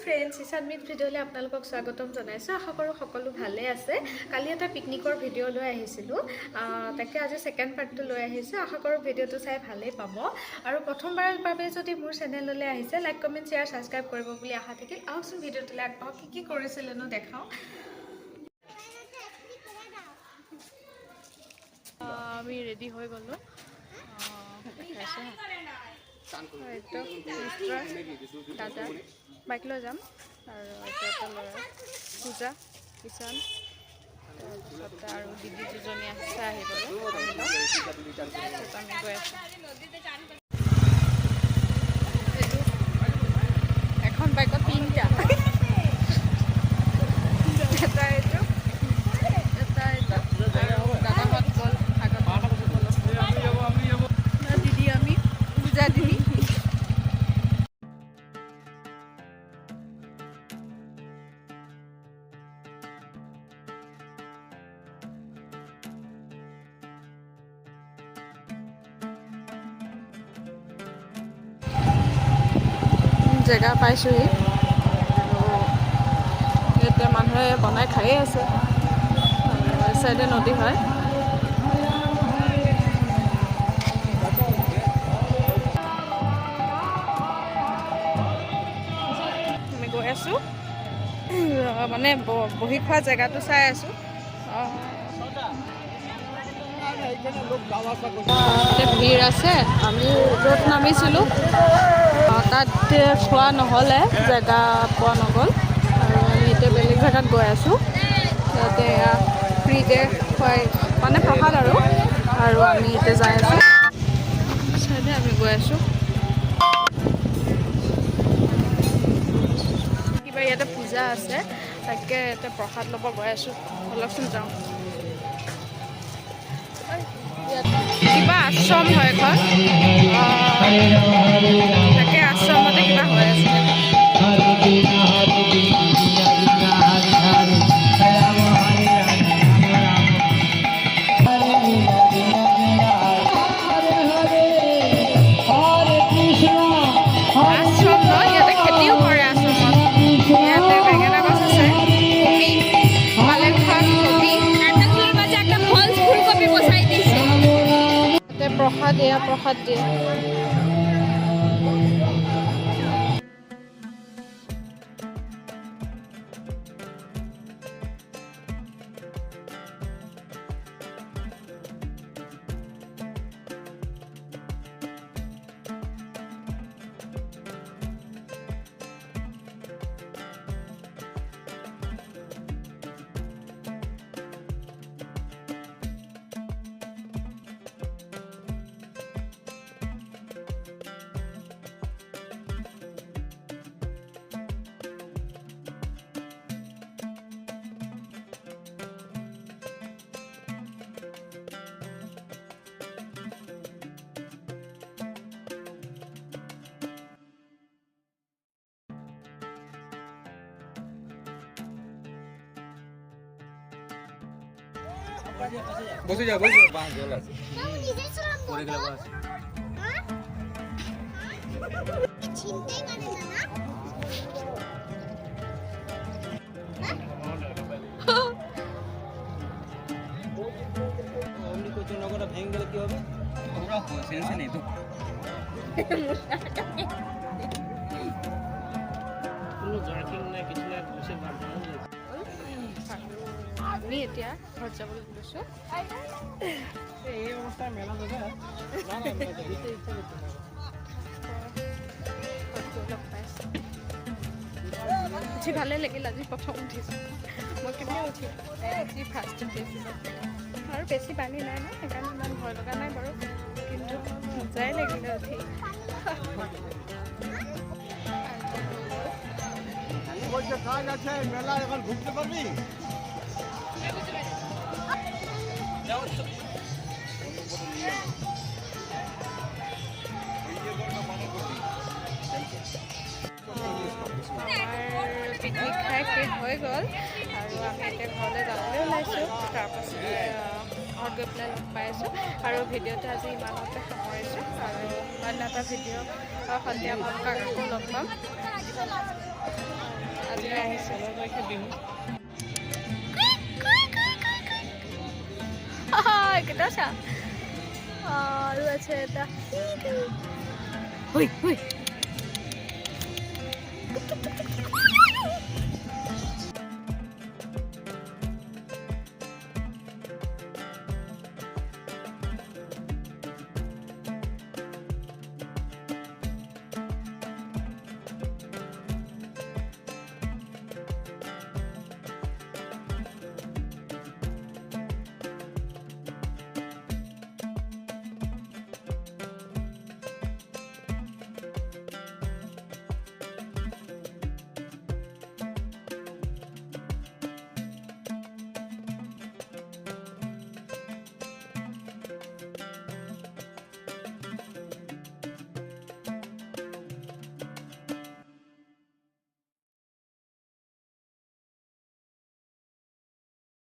Friends ইছানমিত ভিডিঅ'লৈ আপোনালোকক স্বাগতম জনাইছোঁ। আশা কৰোঁ সকলো ভালে আছে। কালি এটা পিকনিকৰ ভিডিঅ' লৈ আহিছিলোঁ, তাকে আজি ছেকেণ্ড পাৰ্টটো লৈ আহিছোঁ। আশা কৰোঁ ভিডিঅ'টো চাই ভালেই পাব। আৰু প্ৰথমবাৰৰ বাবে যদি মোৰ চেনেললৈ আহিছে, লাইক কমেণ্ট শ্বেয়াৰ ছাবস্ক্ৰাইব কৰিব বুলি আশা থাকিল। আহকচোন ভিডিঅ'টোলৈ আগবাঢ়ক। কি কৰিছিলেনো দেখাওঁ। আমি ৰেডি হৈ গ'লোঁ। দাদা বাইক লৈ যাম আৰু এটা ল'ৰা পূজা কিষাণ তাৰপিছতে আৰু দিদি দুজনী আছে আহিবলৈ আমি গৈ আছোঁ। এখন বাইকত তিনিটা এটা এইটো এটা আৰু দাদাহঁত গ'ল আগত দিদি আমি পূজা দিদি জেগা পাইছোঁহি। ইয়াতে মানুহে বনাই খায়ে আছে। এই চাইডে নদী হয়। আমি গৈ আছোঁ, মানে বহি খোৱা জেগাটো চাই আছোঁ। ভিৰ আছে। আমি য'ত নামিছিলোঁ তাত খোৱা নহ'লে, জেগা পোৱা নগ'ল আৰু আমি এতিয়া বেলেগ জেগাত গৈ আছোঁ। ইয়াতে ফ্ৰীকৈ খুৱাই মানে প্ৰসাদ আৰু আমি এতিয়া যাই আছোঁ চাইডে আমি গৈ আছোঁ। কিবা ইয়াতে পূজা আছে, তাকে ইয়াতে প্ৰসাদ ল'ব গৈ আছোঁ। অলপচোন যাওঁ। কিবা আশ্ৰম হয় এখন, তাকে আশ্ৰমতে কিবা হৈ আছে। আশ্ৰম ন, ইয়াতে খেতিও কৰে আশ্ৰমত। ইয়াতে বেঙেনা গছ আছে, কবি, পালেং শাক, কবি, একটা ফল ফুলকবি বসাই দিছে। প্ৰসাদ দিয়ে। বসে যাও বাস জল আছে পড়ে গেলে বাস চিনতেই পারে না অমনি কত নগরা ভেঙে গেলে কি হবে ওরা সেন্স নেই তো কোনো জার্কিং না কিছু না বসে বাঁধা আমি এতিয়া ঘৰত যাবলৈ লৈছোঁ। এই অৱস্থায় মেলা জেগা উঠি ভালে লাগিল। আজি প্ৰথম উঠিছোঁ মই, কেতিয়া উঠিম আজি ফাৰ্ষ্ট উঠিছিলোঁ আৰু বেছি পানী নাই ন, সেইকাৰণে ইমান ভয় লগা নাই বাৰু, কিন্তু মজাই লাগিলে উঠি। কাজ আছে মেলা এখন ঘুৰতে পাৰবি পিকনিক খাই শেষ হৈ গ'ল আৰু আমি এতিয়া ঘৰলৈ যাবলৈ ওলাইছোঁ। তাৰপাছত ঘৰত গৈ পেলাই লগ পাইছোঁ আৰু ভিডিঅ'টো আজি ইমানতে সামৰিছোঁ আৰু অন্য এটা ভিডিঅ' সন্ধিয়া আপোনালোকক আকৌ লগ পাম। আহিছে। 16 তাৰিখে বিহু। কেইটা চা আৰু আছে এটা হুই হুই